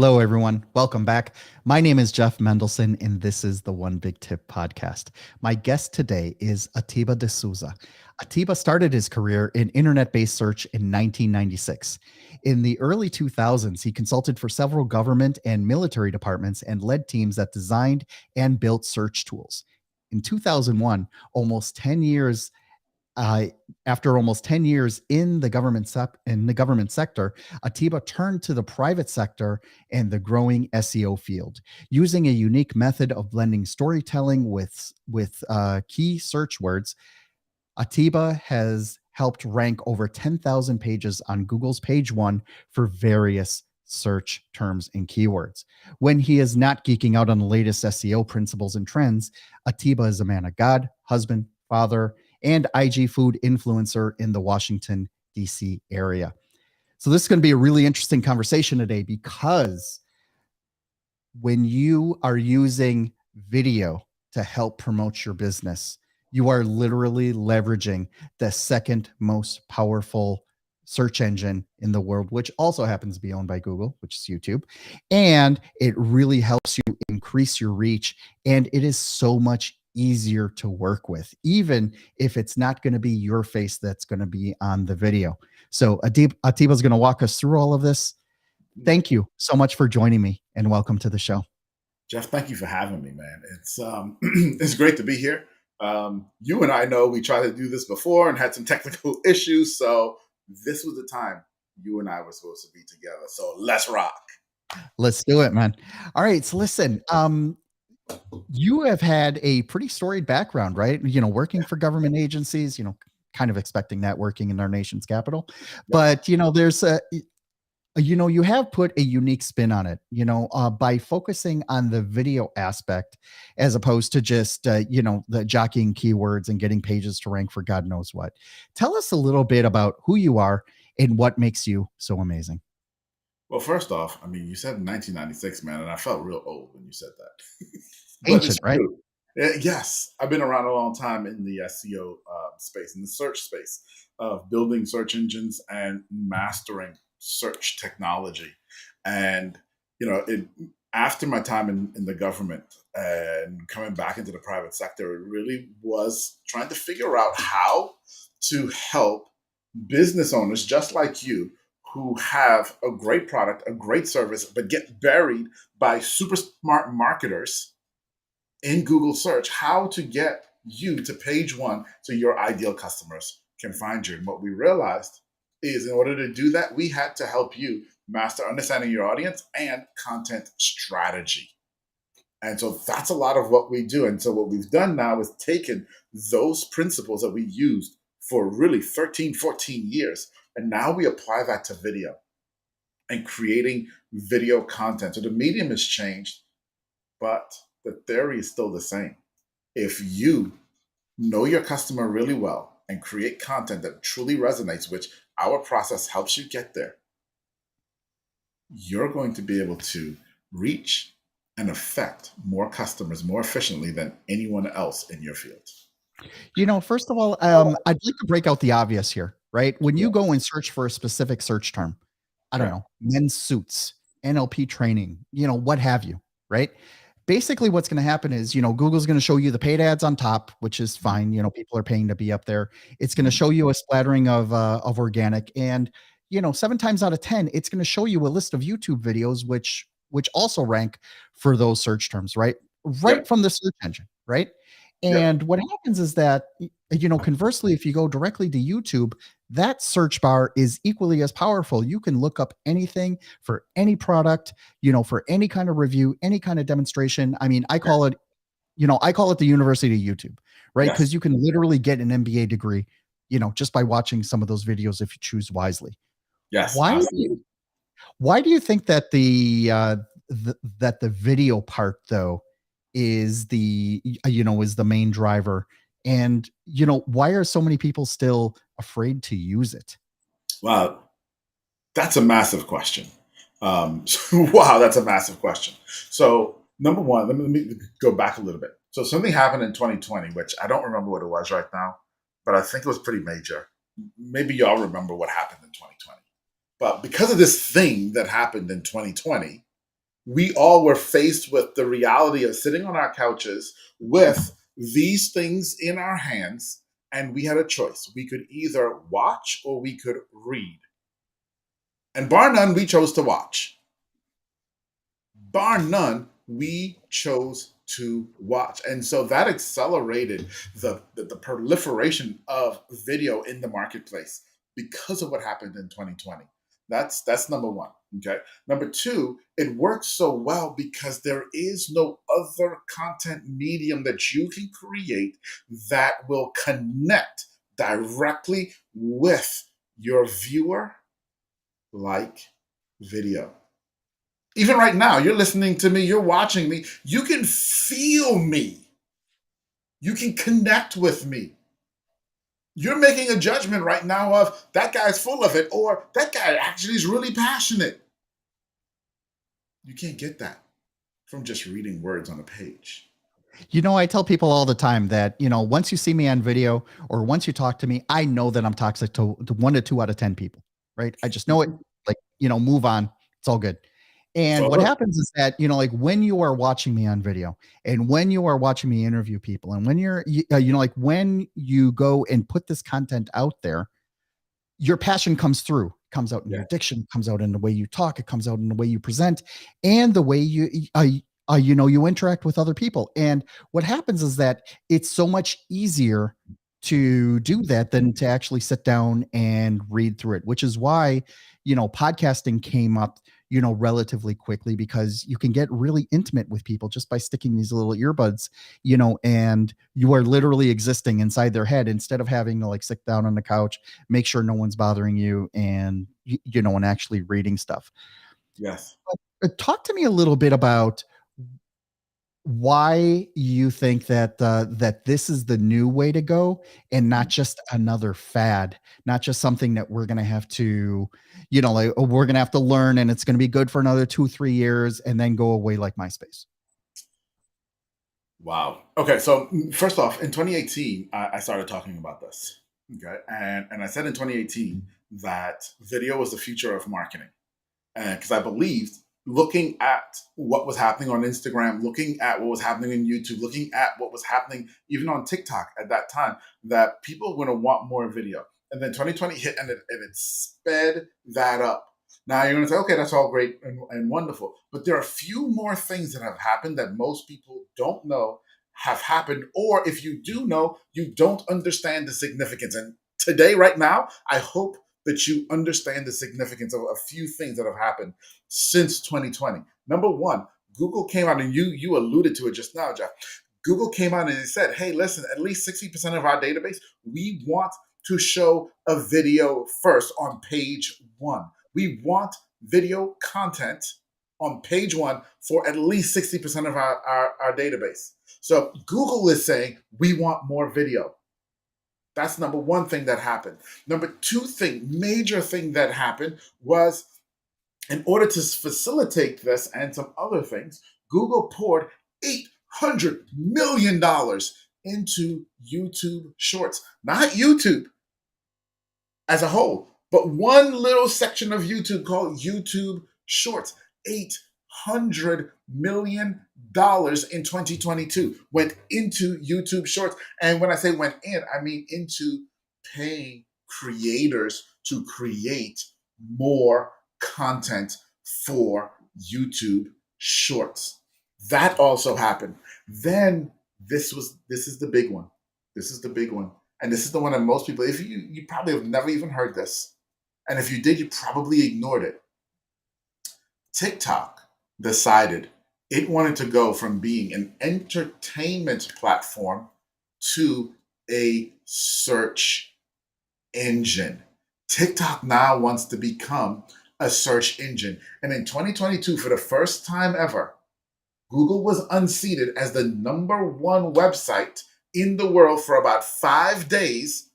Hello, everyone. Welcome back. My name is Jeff Mendelson, and this is the One Big Tip podcast. My guest today is Atiba De Souza. Atiba started his career in internet based search in 1996. In the early 2000s, he consulted for several government and military departments and led teams that designed and built search tools. In 2001, almost 10 years uh, after almost 10 years in the government sector, Atiba turned to the private sector and the growing SEO field, using a unique method of blending storytelling with key search words. Atiba has helped rank over 10,000 pages on Google's page one for various search terms and keywords. When he is not geeking out on the latest SEO principles and trends, Atiba is a man of God, husband, father, and IG food influencer in the Washington, D.C. area. So, this is going to be a really interesting conversation today because when you are using video to help promote your business, you are literally leveraging the second most powerful search engine in the world, which also happens to be owned by Google, which is YouTube. And it really helps you increase your reach. And it is so much easier to work with, even if it's not going to be your face that's going to be on the video. So Atiba is going to walk us through all of this. Thank you so much for joining me and welcome to the show. Jeff, thank you for having me, man. It's it's great to be here. You and I know we tried to do this before and had some technical issues, so this was the time you and I were supposed to be together. So let's rock. Let's do it, man. All right. So listen, you have had a pretty storied background, right? Working for government agencies, kind of expecting that working in our nation's capital. Yep. But, you have put a unique spin on it, by focusing on the video aspect as opposed to just, the jockeying keywords and getting pages to rank for God knows what. Tell us a little bit about who you are and what makes you so amazing. Well, first off, I mean, you said 1996, man, and I felt real old when you said that, but it's Ancient, right? true. Yes, I've been around a long time in the SEO space, in the search space of building search engines and mastering search technology. And, after my time in the government and coming back into the private sector, it really was trying to figure out how to help business owners just like you who have a great product, a great service, but get buried by super smart marketers in Google search, how to get you to page one so your ideal customers can find you. And what we realized is in order to do that, we had to help you master understanding your audience and content strategy. And so that's a lot of what we do. And so what we've done now is taken those principles that we used for really 13, 14 years, and now we apply that to video and creating video content. So the medium has changed, but the theory is still the same. If you know your customer really well and create content that truly resonates, which our process helps you get there, you're going to be able to reach and affect more customers more efficiently than anyone else in your field. First of all, I'd like to break out the obvious here, right? When you Yeah. go and search for a specific search term, I don't Yeah. know, men's suits, NLP training, what have you, right? Basically, what's going to happen is, Google's going to show you the paid ads on top, which is fine. People are paying to be up there. It's going to Mhm. show you a splattering of organic, and 7 times out of 10, it's going to show you a list of YouTube videos, which also rank for those search terms, right? Right Yep. from the search engine, right? Yep. And what happens is that, conversely, if you go directly to YouTube, that search bar is equally as powerful. You can look up anything for any product, for any kind of review, any kind of demonstration. I mean, I call it the University of YouTube, right? Yes. Because you can literally get an MBA degree, just by watching some of those videos if you choose wisely. Yes. Why do you Absolutely. why do you think that the video part though is the main driver? And why are so many people still afraid to use it? Wow. That's a massive question. Wow, that's a massive question. So, number one, let me go back a little bit. So, something happened in 2020, which I don't remember what it was right now, but I think it was pretty major. Maybe y'all remember what happened in 2020. But because of this thing that happened in 2020, we all were faced with the reality of sitting on our couches with these things in our hands, and we had a choice. We could either watch or we could read. And bar none, we chose to watch. Bar none, we chose to watch. And so that accelerated the proliferation of video in the marketplace because of what happened in 2020. That's number one. Okay. Number two, it works so well because there is no other content medium that you can create that will connect directly with your viewer like video. Even right now, you're listening to me, you're watching me, you can feel me. You can connect with me. You're making a judgment right now of that guy's full of it or that guy actually is really passionate. You can't get that from just reading words on a page. I tell people all the time that, once you see me on video or once you talk to me, I know that I'm toxic to 1 to 2 out of 10 people, right? I just know it. Like, move on. It's all good. It's And all what good. happens is that, like when you are watching me on video and when you are watching me interview people and when like when you go and put this content out there, your passion comes through, comes out in Yeah. your diction, comes out in the way you talk, it comes out in the way you present and the way you interact with other people. And what happens is that it's so much easier to do that than to actually sit down and read through it, which is why, podcasting came up, relatively quickly because you can get really intimate with people just by sticking these little earbuds, and you are literally existing inside their head instead of having to like sit down on the couch, make sure no one's bothering you and, and actually reading stuff. Yes. Talk to me a little bit about why you think that that this is the new way to go and not just another fad, not just something that we're going to have to, like we're going to have to learn and it's going to be good for another 2-3 years and then go away like MySpace. Wow. Okay. So first off, in 2018, I started talking about this. Okay. And I said in 2018 that video was the future of marketing. And because I believed looking at what was happening on Instagram, looking at what was happening in YouTube, looking at what was happening even on TikTok at that time, that people were going to want more video. And then 2020 hit and it sped that up. Now you're going to say, okay, that's all great and wonderful. But there are a few more things that have happened that most people don't know have happened. Or if you do know, you don't understand the significance. And today, right now, I hope that you understand the significance of a few things that have happened since 2020. Number one, Google came out, and you alluded to it just now, Jeff. Google came out and it said, hey, listen, at least 60% of our database, we want to show a video first on page one. We want video content on page one for at least 60% of our database. So Google is saying, we want more video. That's number one thing that happened. Number two major thing that happened was in order to facilitate this and some other things, Google poured $800 million into YouTube Shorts. Not YouTube as a whole, but one little section of YouTube called YouTube Shorts. $800 million in 2022 went into YouTube Shorts. And when I say went in, I mean into paying creators to create more content for YouTube Shorts. That also happened. Then this is the big one. This is the big one. And this is the one that most people, if you probably have never even heard this. And if you did, you probably ignored it. TikTok decided it wanted to go from being an entertainment platform to a search engine. TikTok now wants to become a search engine. And in 2022, for the first time ever, Google was unseated as the #1 website in the world for about 5 days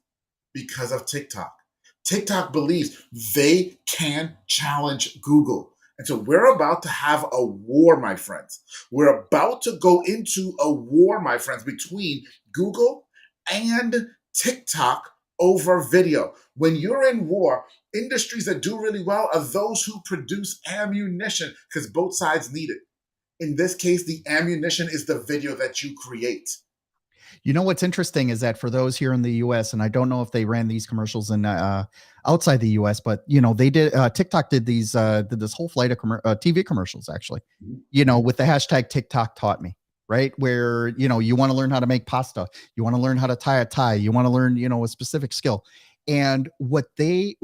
because of TikTok. TikTok believes they can challenge Google. And so we're about to have a war, my friends. We're about to go into a war, my friends, between Google and TikTok over video. When you're in war, industries that do really well are those who produce ammunition because both sides need it. In this case, the ammunition is the video that you create. You know what's interesting is that for those here in the US, and I don't know if they ran these commercials in outside the US, but they did. TikTok did this whole flight of TV commercials actually. With the hashtag TikTok taught me, right? Where you want to learn how to make pasta, you want to learn how to tie a tie, you want to learn a specific skill, and what they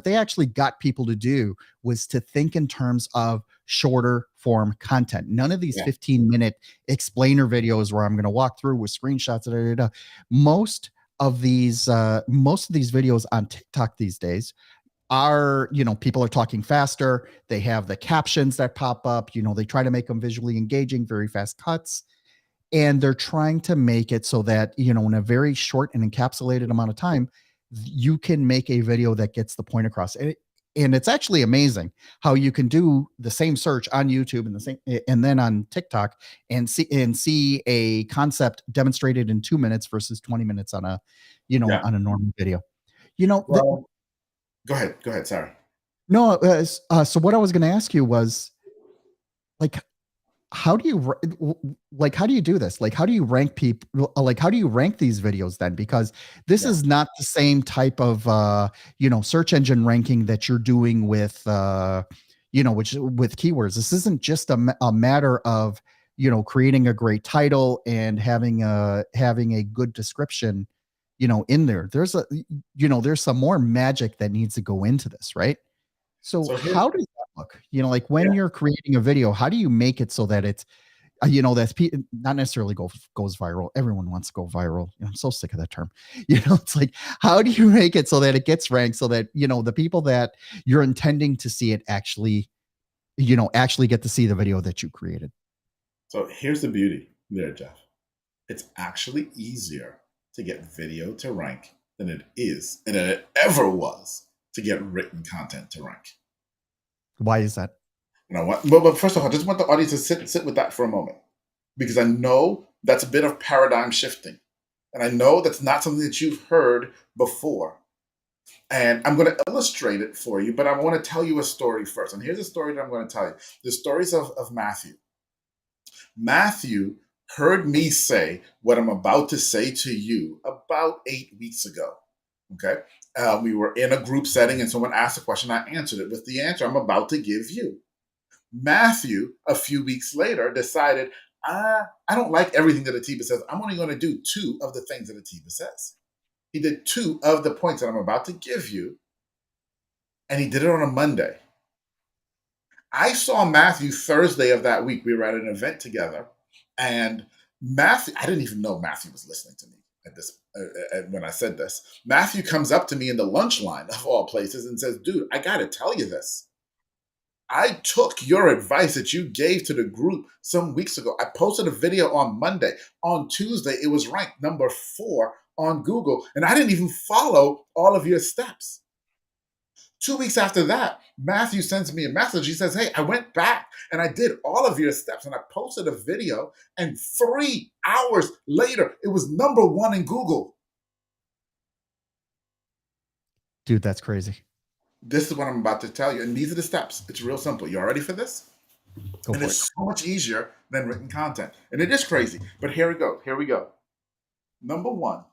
actually got people to do was to think in terms of shorter form content. None of these Yeah. 15-minute explainer videos where I'm going to walk through with screenshots. Da, da, da, da. Most of these videos on TikTok these days are, people are talking faster. They have the captions that pop up. They try to make them visually engaging, very fast cuts, and they're trying to make it so that in a very short and encapsulated amount of time you can make a video that gets the point across. And it's actually amazing how you can do the same search on YouTube and then on TikTok and see a concept demonstrated in 2 minutes versus 20 minutes on a Yeah. on a normal video. you know the, Well, go ahead. Go ahead. Sorry. no so what I was going to ask you was, like, how do you how do you do this? Like, how do you rank people? Like, how do you rank these videos then? Because this Yeah. is not the same type of search engine ranking that you're doing with which with keywords. This isn't just a matter of creating a great title and having a good description in there. There's some more magic that needs to go into this, right? So So here, how does that look? Like when yeah. you're creating a video, how do you make it so that it's, not necessarily goes viral. Everyone wants to go viral. I'm so sick of that term. It's like, how do you make it so that it gets ranked so that, the people that you're intending to see it actually get to see the video that you created? So here's the beauty there, Jeff. It's actually easier to get video to rank than it is and than it ever was to get written content to rank. Why is that? You know what? But first of all, I just want the audience to sit with that for a moment, because I know that's a bit of paradigm shifting, and I know that's not something that you've heard before. And I'm going to illustrate it for you, but I want to tell you a story first. And here's a story that I'm going to tell you. The stories of Matthew. Matthew heard me say what I'm about to say to you about 8 weeks ago. Okay. We were in a group setting and someone asked a question. I answered it with the answer I'm about to give you. Matthew, a few weeks later, decided, I don't like everything that Atiba says. I'm only going to do 2 of the things that Atiba says. He did 2 of the points that I'm about to give you, and he did it on a Monday. I saw Matthew Thursday of that week. We were at an event together, and Matthew, I didn't even know Matthew was listening to me at this when I said this. Matthew comes up to me in the lunch line of all places and says, "Dude, I got to tell you this. I took your advice that you gave to the group some weeks ago. I posted a video on Monday. On Tuesday, it was ranked number 4 on Google, and I didn't even follow all of your steps." 2 weeks after that, Matthew sends me a message. He says, "Hey, I went back and I did all of your steps and I posted a video, and 3 hours later, it was number 1 in Google." Dude, that's crazy. This is what I'm about to tell you. And these are the steps. It's real simple. You all ready for this? Go And for it's it. so much easier than written content. And it is crazy. But here we go. Here we go. Number 1,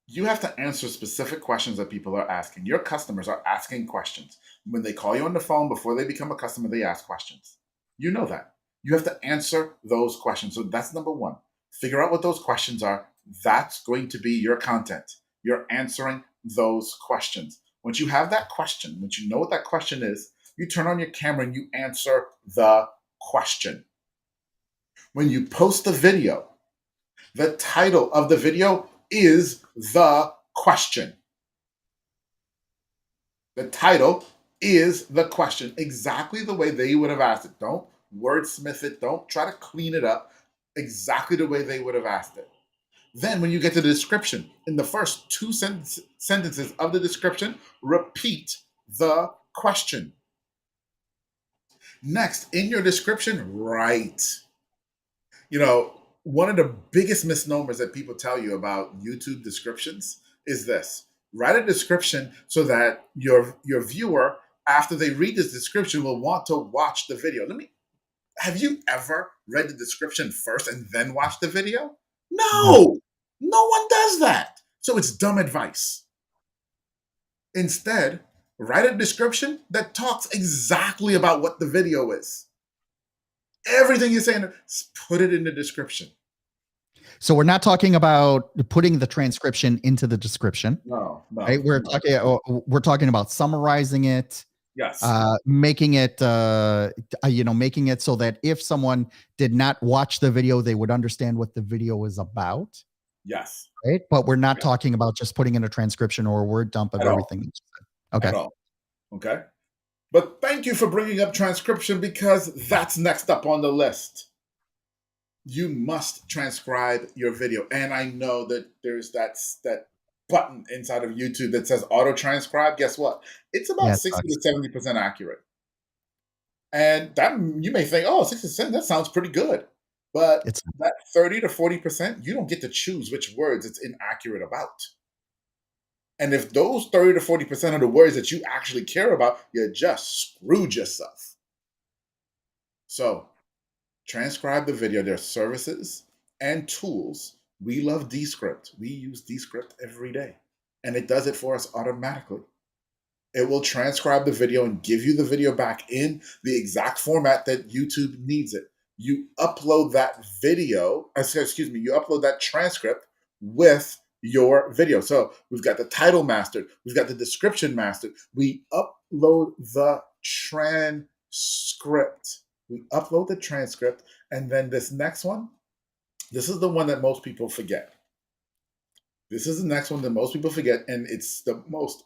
you have to answer specific questions that people are asking. Your customers are asking questions. When they call you on the phone, before they become a customer, they ask questions. You know that. You have to answer those questions. So that's number 1. Figure out what those questions are. That's going to be your content. You're answering those questions. Once you have that question, once you know what that question is, you turn on your camera and you answer the question. When you post the video, the title of the video is the question. The title is the question, exactly the way they would have asked it. Don't wordsmith it. Don't try to clean it up. Exactly the way they would have asked it. Then, when you get to the description, in the first 2 sentences of the description, repeat the question. Next, in your description, write. One of the biggest misnomers that people tell you about YouTube descriptions is this: write a description so that your viewer, after they read this description, will want to watch the video. Let me Have you ever read the description first and then watched the video? No. No, no one does that. So it's dumb advice. Instead, write a description that talks exactly about what the video is. Everything you're saying, put it in the description. So we're not talking about putting the transcription into the description, No, right? no, We're no. talking about summarizing it, Yes, making it making it so that if someone did not watch the video, they would understand what the video is about, yes, right? But we're not yes, talking about just putting in a transcription or a word dump of at all, everything that you said. at Okay. all. Okay. But thank you for bringing up transcription because that's next up on the list. You must transcribe your video. And I know that there's that button inside of YouTube that says auto transcribe. Guess what? It's Yeah, about it 60 sucks. to 70% accurate. And that you may think, oh, 60%, that sounds pretty good. But It's that 30 to 40%, you don't get to choose which words it's inaccurate about. And if those 30 to 40% of the words that you actually care about, you just screwed yourself. So transcribe the video. There are services and tools. We love Descript. We use Descript every day, and it does it for us automatically. It will transcribe the video and give you the video back in the exact format that YouTube needs it. You upload that video, excuse me, you upload that transcript with your video. So we've got the title mastered, we've got the description mastered. We upload the transcript. We upload the transcript, and then this next one, this is the one that most people forget. This is the next one that most people forget, and it's the most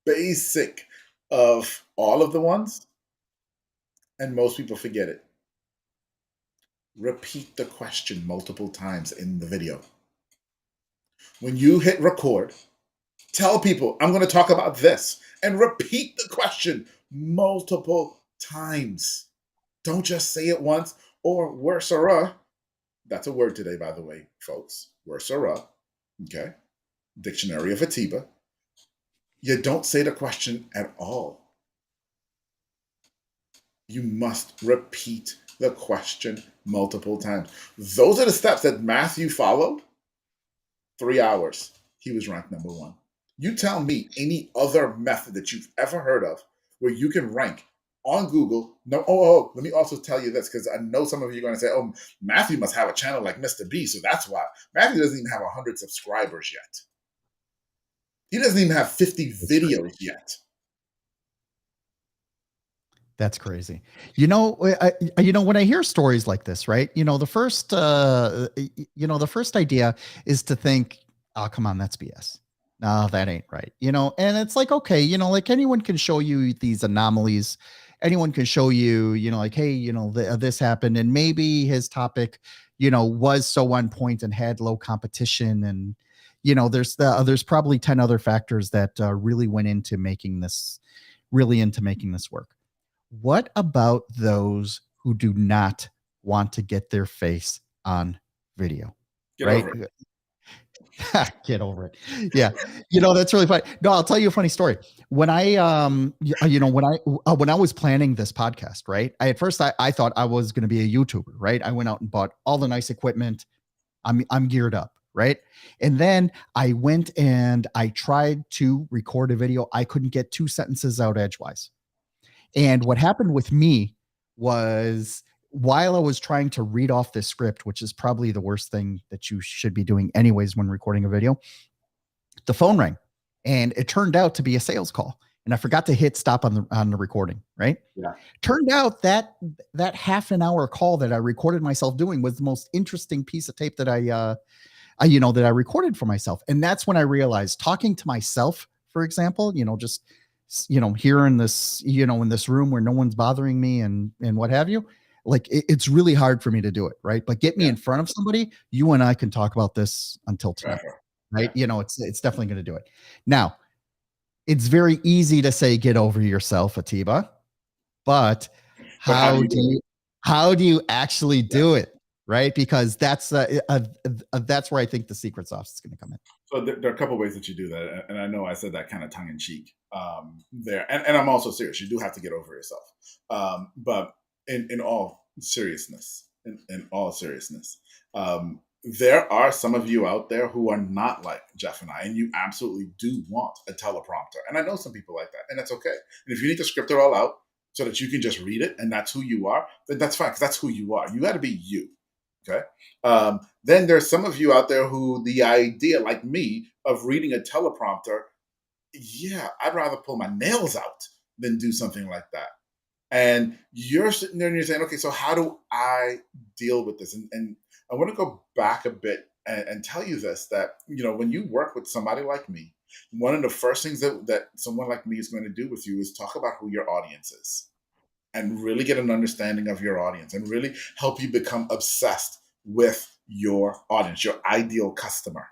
basic of all of the ones, and most people forget it. Repeat the question multiple times in the video. When you hit record, tell people, I'm going to talk about this, and repeat the question multiple times. Don't just say it once, or worse, that's a word today, by the way, folks. Worse, okay? Dictionary of Atiba. You don't say the question at all. You must repeat the question multiple times. Those are the steps that Matthew followed. 3 hours. He was ranked number one. You tell me any other method that you've ever heard of where you can rank on Google. No, let me also tell you this, because I know some of you are going to say, oh, Matthew must have a channel like Mr. B, so that's why. Matthew doesn't even have 100 subscribers yet. He doesn't even have 50 videos yet. That's crazy. When I hear stories like this, right? The first idea is to think, oh, come on, that's BS. No, that ain't right. And it's like, okay, like anyone can show you these anomalies. Anyone can show you, like, hey, this happened, and maybe his topic, was so on point and had low competition, and there's probably 10 other factors that really went into making this work. What about those who do not want to get their face on video? Get Right? over it. Get over it. Yeah. That's really funny. No, I'll tell you a funny story. When I when I was planning this podcast, right? At first I thought I was going to be a YouTuber, right? I went out and bought all the nice equipment. I'm geared up, right? And then I went and I tried to record a video. I couldn't get 2 sentences out edgewise. And what happened with me was, while I was trying to read off this script, which is probably the worst thing that you should be doing anyways when recording a video, the phone rang, and it turned out to be a sales call. And I forgot to hit stop on the recording, right? Yeah. Turned out that half an hour call that I recorded myself doing was the most interesting piece of tape that I recorded for myself. And that's when I realized, talking to myself, for example, just here in this, in this room where no one's bothering me and what have you, like it's really hard for me to do it, right? But get me in front of somebody, you and I can talk about this until tonight, right? Yeah. It's definitely going to do it. Now, it's very easy to say, get over yourself, Atiba, but But how do how do you actually yeah. do it? Right? Because that's where I think the secret sauce is going to come in. So there are a couple of ways that you do that, and I know I said that kind of tongue in cheek there, and I'm also serious. You do have to get over yourself, but in all seriousness, in all seriousness, there are some of you out there who are not like Jeff and I, and you absolutely do want a teleprompter. And I know some people like that, and that's okay. And if you need to script it all out so that you can just read it and that's who you are, then that's fine, because that's who you are. You got to be you. Okay. Then there's some of you out there who the idea, like me, of reading a teleprompter, yeah, I'd rather pull my nails out than do something like that. And you're sitting there and you're saying, okay, so how do I deal with this? And I want to go back a bit and tell you this, that, when you work with somebody like me, one of the first things that someone like me is going to do with you is talk about who your audience is and really get an understanding of your audience and really help you become obsessed with your audience, your ideal customer.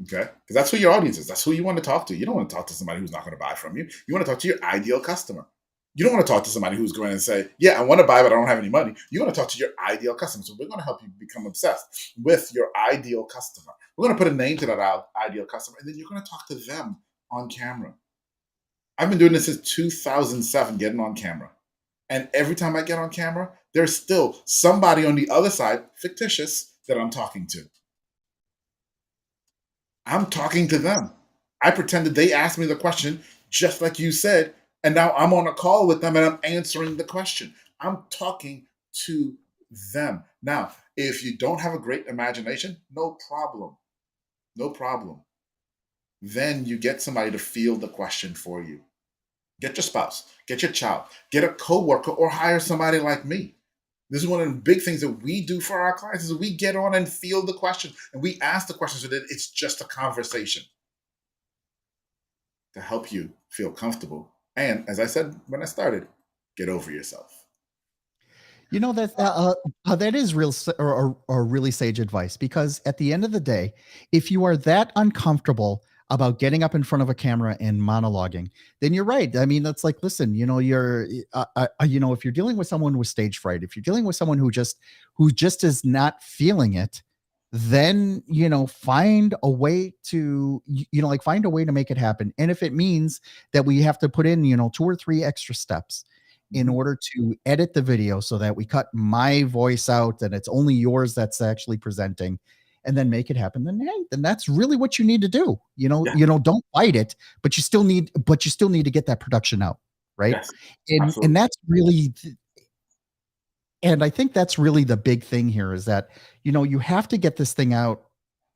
Okay. Because that's who your audience is. That's who you want to talk to. You don't want to talk to somebody who's not going to buy from you. You want to talk to your ideal customer. You don't want to talk to somebody who's going to say, yeah, I want to buy, but I don't have any money. You want to talk to your ideal customer. So we're going to help you become obsessed with your ideal customer. We're going to put a name to that ideal customer, and then you're going to talk to them on camera. I've been doing this since 2007, getting on camera. And every time I get on camera, there's still somebody on the other side, fictitious, that I'm talking to. I'm talking to them. I pretended they asked me the question, just like you said, and now I'm on a call with them and I'm answering the question. I'm talking to them. Now, if you don't have a great imagination, no problem. No problem. Then you get somebody to field the question for you. Get your spouse, get your child, get a coworker, or hire somebody like me. This is one of the big things that we do for our clients is we get on and field the questions and we ask the questions so that it's just a conversation to help you feel comfortable. And as I said when I started, get over yourself. That is or really sage advice, because at the end of the day, if you are that uncomfortable about getting up in front of a camera and monologuing, then you're right. I mean, that's like, listen, if you're dealing with someone with stage fright, if you're dealing with someone who just is not feeling it, then find a way to find a way to make it happen. And if it means that we have to put in 2 or 3 extra steps in Mhm. order to edit the video so that we cut my voice out and it's only yours that's actually presenting, and then make it happen, then hey, then that's really what you need to do. Yeah. Don't fight it, but you still need to get that production out, right? Yes. And Absolutely. that's really, and I think that's really the big thing here, is that you have to get this thing out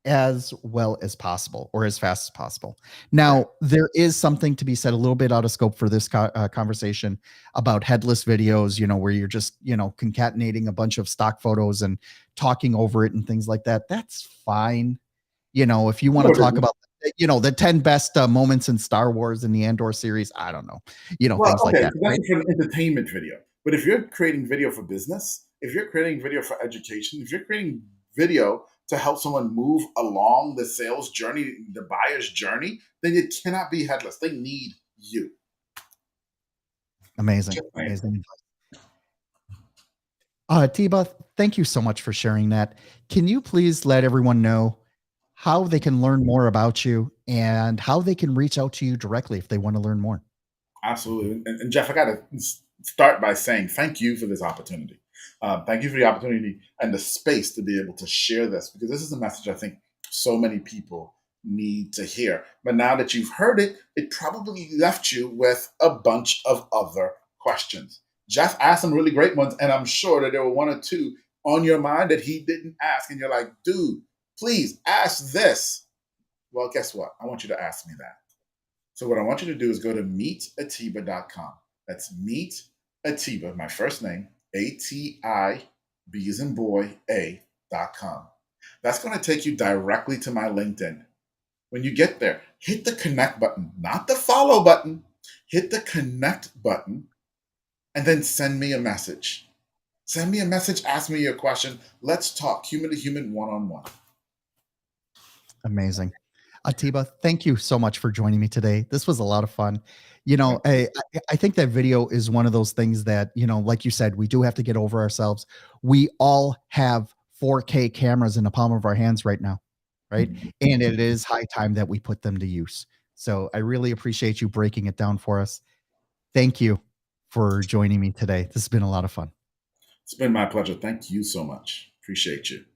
as well as possible, or as fast as possible. Right. Now, there is something to be said, a little bit out of scope for this conversation, about headless videos, where you're just, concatenating a bunch of stock photos and talking over it and things like that. That's fine. If you You want know to what it talk is. about, the 10 best moments in Star Wars and the Andor series, I don't know, Well, things like okay, that, so that's right? for an entertainment video. But if you're creating video for business, if you're creating video for education, if you're creating video to help someone move along the sales journey, the buyer's journey, then it cannot be headless. They need you. Amazing. Just saying. Amazing. Tiba, thank you so much for sharing that. Can you please let everyone know how they can learn more about you and how they can reach out to you directly if they want to learn more? Absolutely. And Jeff, I got to start by saying thank you for this opportunity. Thank you for the opportunity and the space to be able to share this, because this is a message I think so many people need to hear. But now that you've heard it, it probably left you with a bunch of other questions. Jeff asked some really great ones, and I'm sure that there were 1 or 2 on your mind that he didn't ask. And you're like, dude, please ask this. Well, guess what? I want you to ask me that. So what I want you to do is go to meetatiba.com. That's meet Atiba, my first name, ATI, B as in boy, A.com. That's going to take you directly to my LinkedIn. When you get there, hit the connect button, not the follow button. Hit the connect button and then send me a message. Send me a message, ask me your question. Let's talk human to human, one on one. Amazing. Atiba, thank you so much for joining me today. This was a lot of fun. I think that video is one of those things that, like you said, we do have to get over ourselves. We all have 4K cameras in the palm of our hands right now, right? And it is high time that we put them to use. So I really appreciate you breaking it down for us. Thank you for joining me today. This has been a lot of fun. It's been my pleasure. Thank you so much. Appreciate you.